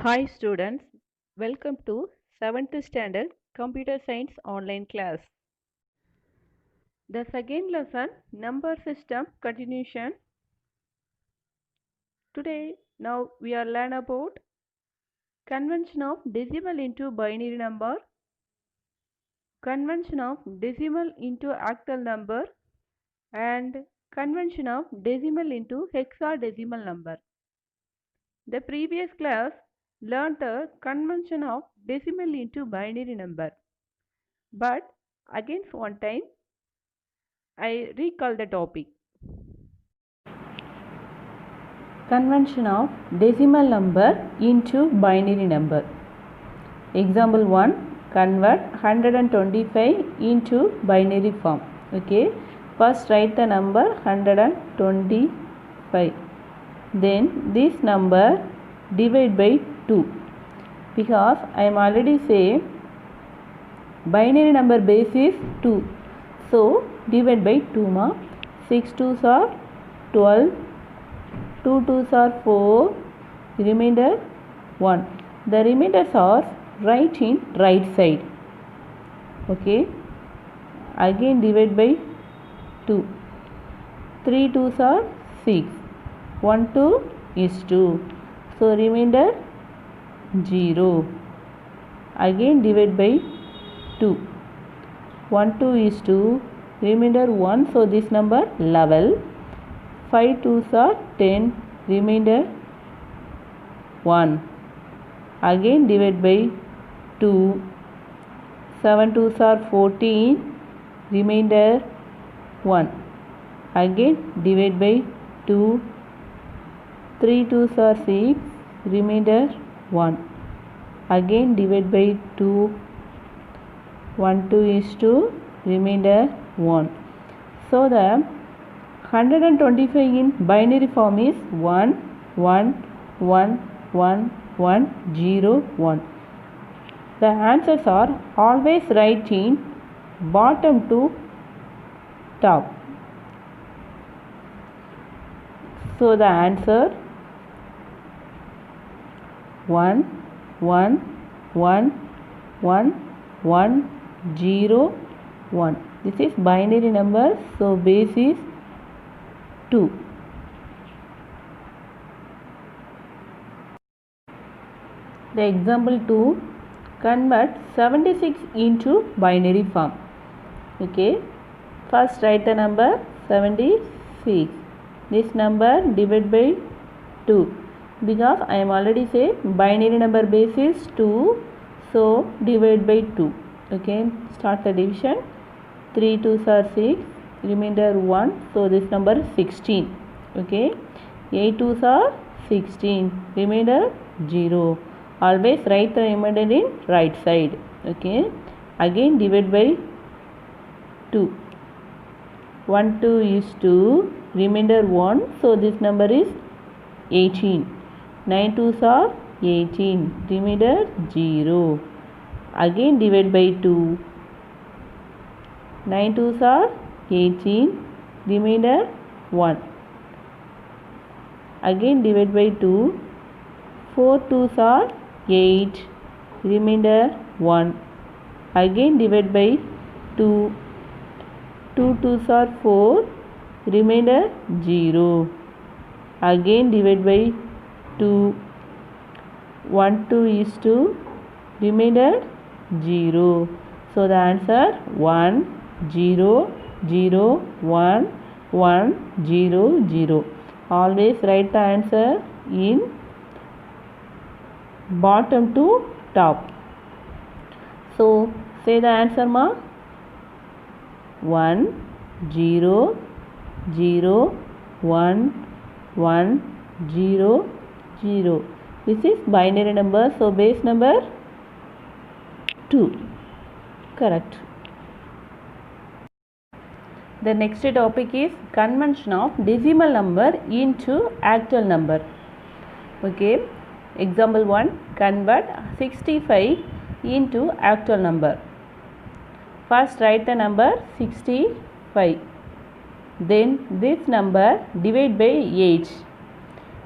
Hi students, welcome to 7th standard computer science online class. The second lesson number system continuation. Today now we are learn about convention of decimal into binary number, convention of decimal into octal number and convention of decimal into hexadecimal number. The previous class learned the convention of decimal into binary number. But again one time I recall the topic. Convention of decimal number into binary number. Example 1. Convert 125 into binary form. Okay. First write the number 125. Then this number divide by 2. Because I am already say binary number base is 2. So divide by 2 ma. 6 2s are 12. 2 2s are 4. Remainder 1. The remainders are right in right side. Okay. Again divide by 2. 3 2s are 6. 1 2 is 2. So remainder 0. Again divide by 2. 1 2 is 2. Remainder 1. So this number level. 5 2s are 10. Remainder 1. Again divide by 2. 7 2s are 14. Remainder 1. Again divide by 2. 3 2s are 6. Remainder 1. Again divide by 2. 1 2 is 2. Remainder 1. So the 125 in binary form is 1 1 1 1 1 0 1. The answers are always right in bottom to top. So the answer 1 1 1 1 1 0 1. This is binary number, so base is 2. The example 2. Convert 76 into binary form. Okay. First write the number 76. This number divide by 2. Because I am already say binary number base is 2. So divide by 2. Okay. Start the division. 3 2s are 6. Remainder 1. So this number is 16. Okay. 8 2s are 16. Remainder 0. Always write the remainder in right side. Okay. Again divide by 2. 1 2 is 2. Remainder 1. So this number is 18. 9 2s are 18. Remainder 0. Again divide by 2. 9 2s are 18. Remainder 1. Again divide by 2. 4 2s are 8. Remainder 1. Again divide by 2. 2 2s are 4. Remainder 0. Again divide by 2. 1 2 is 2. Remainder 0. So the answer 1 0 0 1 1 0 0. Always write the answer in bottom to top. So say the answer ma. 1 0 0 1 1 0 0. This is binary number, so base number 2. Correct. The next topic is convention of decimal number into octal number. Okay. Example 1. Convert 65 into octal number. First write the number 65. Then this number divide by 8.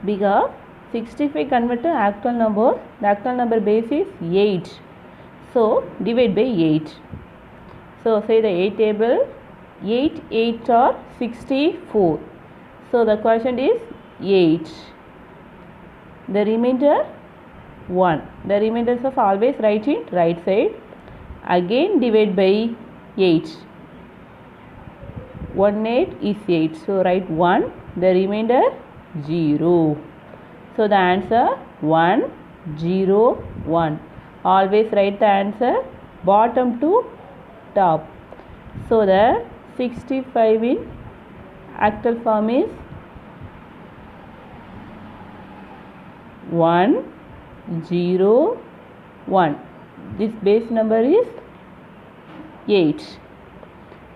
Because 65 convert to actual number. The actual number base is 8. So divide by 8. So say the 8 table. 8 8 are 64. So the quotient is 8. The remainder 1. The remainders of always write in right side. Again divide by 8. 1 8 is 8. So write 1. The remainder 0. So the answer 1 0 1. Always write the answer bottom to top. So the 65 in actual form is 1 0 1. This base number is 8.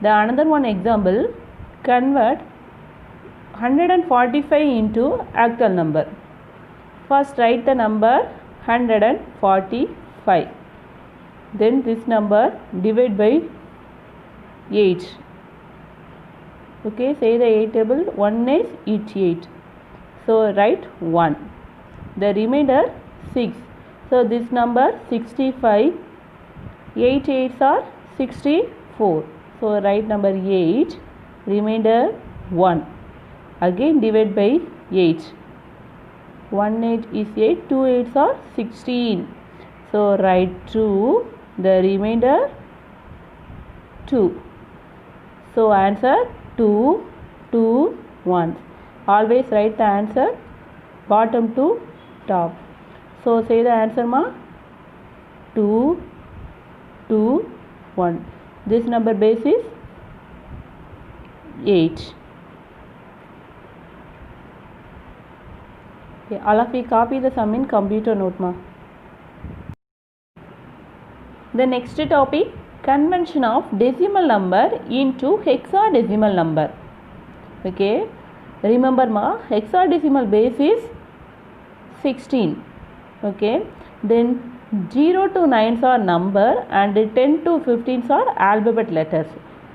The another one example, convert 145 into actual number. First write the number 145. Then this number divide by 8. Okay, say the 8 table. 1 is 8. So write 1. The remainder 6. So this number 65. 8 8s are 64. So write number 8. Remainder 1. Again divide by 8. 1 8 is 8. 2 8s are 16. So write 2. The remainder 2. So answer 2 2 1. Always write the answer bottom to top. So say the answer ma. 2 2 1. This number base is 8. Okay, all of you copy the sum in computer note ma. The next topic, conversion of decimal number into hexadecimal number. Okay, remember ma, hexadecimal base is 16. Okay, then 0 to 9s are number and 10 to 15s are alphabet letters.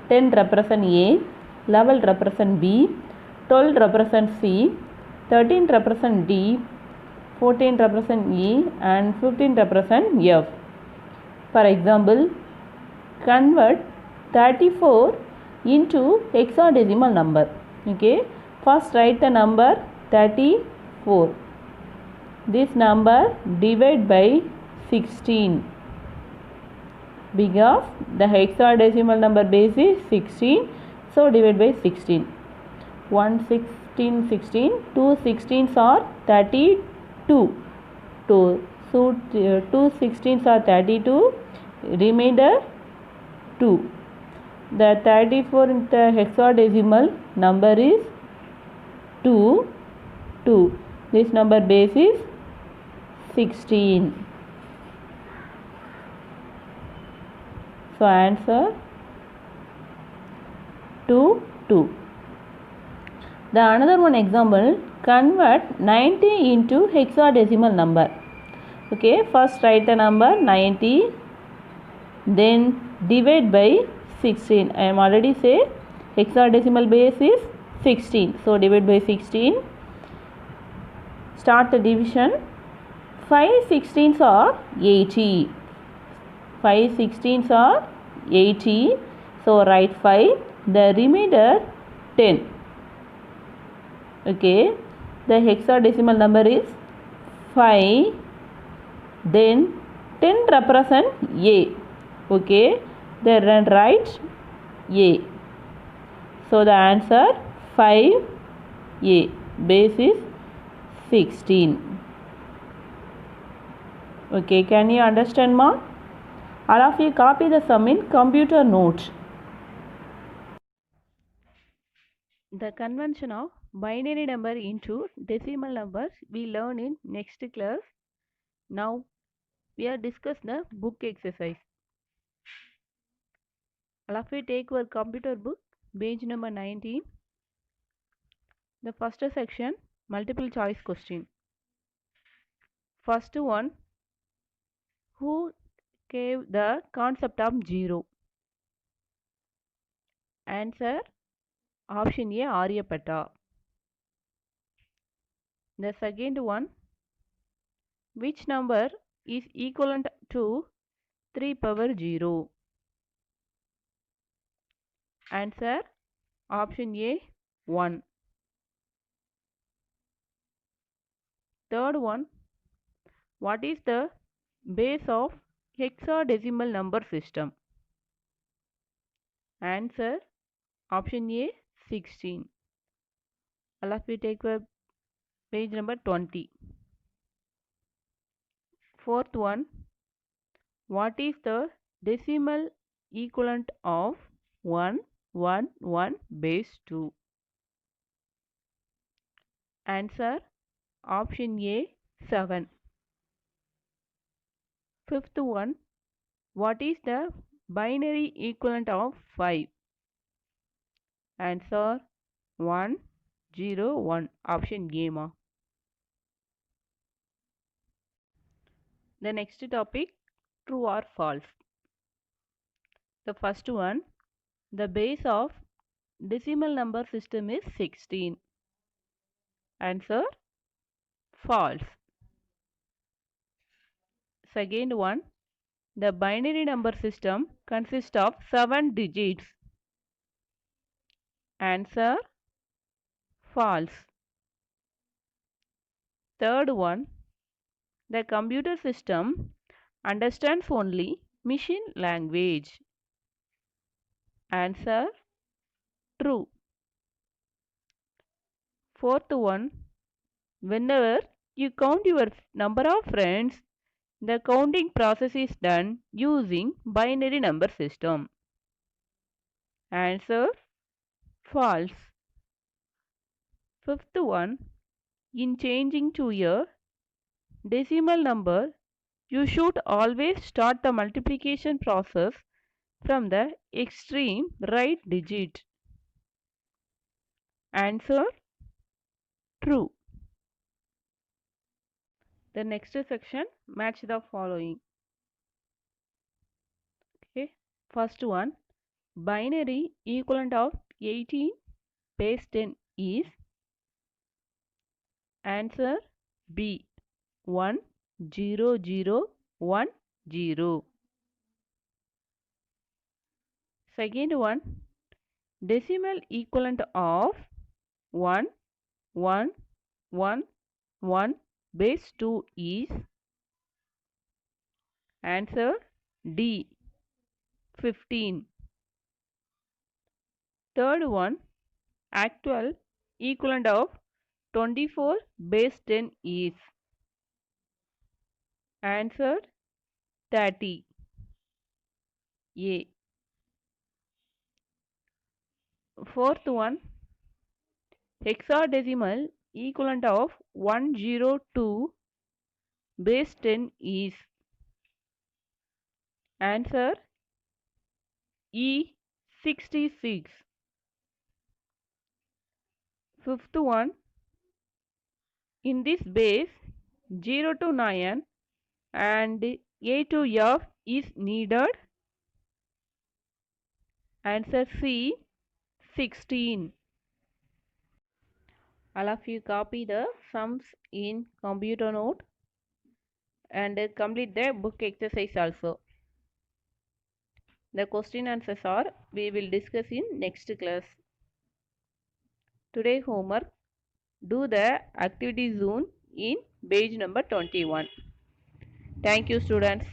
10 represent A, 11 represent B, 12 represent C, 13 represent D, 14 represent E and 15 represent F. For example, convert 34 into hexadecimal number. Okay, first write the number 34. This number divide by 16 because the hexadecimal number base is 16. So divide by 16. 1 16 16. 2 16s are 32. So 2 16s are 32. Remainder 2. The 34 in the hexadecimal number is 2 2. This number base is 16. So answer 2 2. The another one example, convert 90 into hexadecimal number. Okay, first write the number 90, then divide by 16. I am already say hexadecimal base is 16. So divide by 16. Start the division. 5 16s are 80. 5 16s are 80. So write 5. The remainder 10. Okay. The hexadecimal number is 5. Then 10 represent A. Okay. Then write A. So the answer 5A. Base is 16. Okay, can you understand ma? All of you copy the sum in computer note. The convention of binary number into decimal numbers we learn in next class. Now we are discuss the book exercise. All of you take your computer book, page number 19. The first section, multiple choice question. First one, who gave the concept of zero? Answer, option A, Aryabhatta. The second one, Which number is equivalent to 3 power 0? Answer option A 1. Third one, what is the base of hexadecimal number system? Answer option A 16. All of you take page number 20. Fourth one, what is the decimal equivalent of 111 base 2? Answer option A 7. Fifth one, what is the binary equivalent of 5? Answer 1 0 1. Option A ma. The next topic, true or false. The first one, the base of decimal number system is 16. Answer false. Second one, the binary number system consists of 7 digits. Answer false. Third one, the computer system understands only machine language. Answer true. Fourth one, whenever you count your number of friends, the counting process is done using binary number system. Answer false. Fifth one, in changing to a decimal number, you should always start the multiplication process from the extreme right digit. Answer true. The next section, match the following. Okay. First one, binary equivalent of 18 base 10 is. Answer B 1 0 0 1 0. Second one, decimal equivalent of 1 1 1 1 base 2 is. Answer D 15. Third one, actual equivalent of 24 base 10 is. Answer 30. A. Fourth one, hexadecimal equivalent of 102 base 10 is. Answer E 66. Fifth one, in this base 0 to 9 and A to F is needed. Answer C 16. All of you copy the sums in computer note and complete the book exercise also. The question answers are we will discuss in next class. Today homework, do the activity zone in page number 21. Thank you students.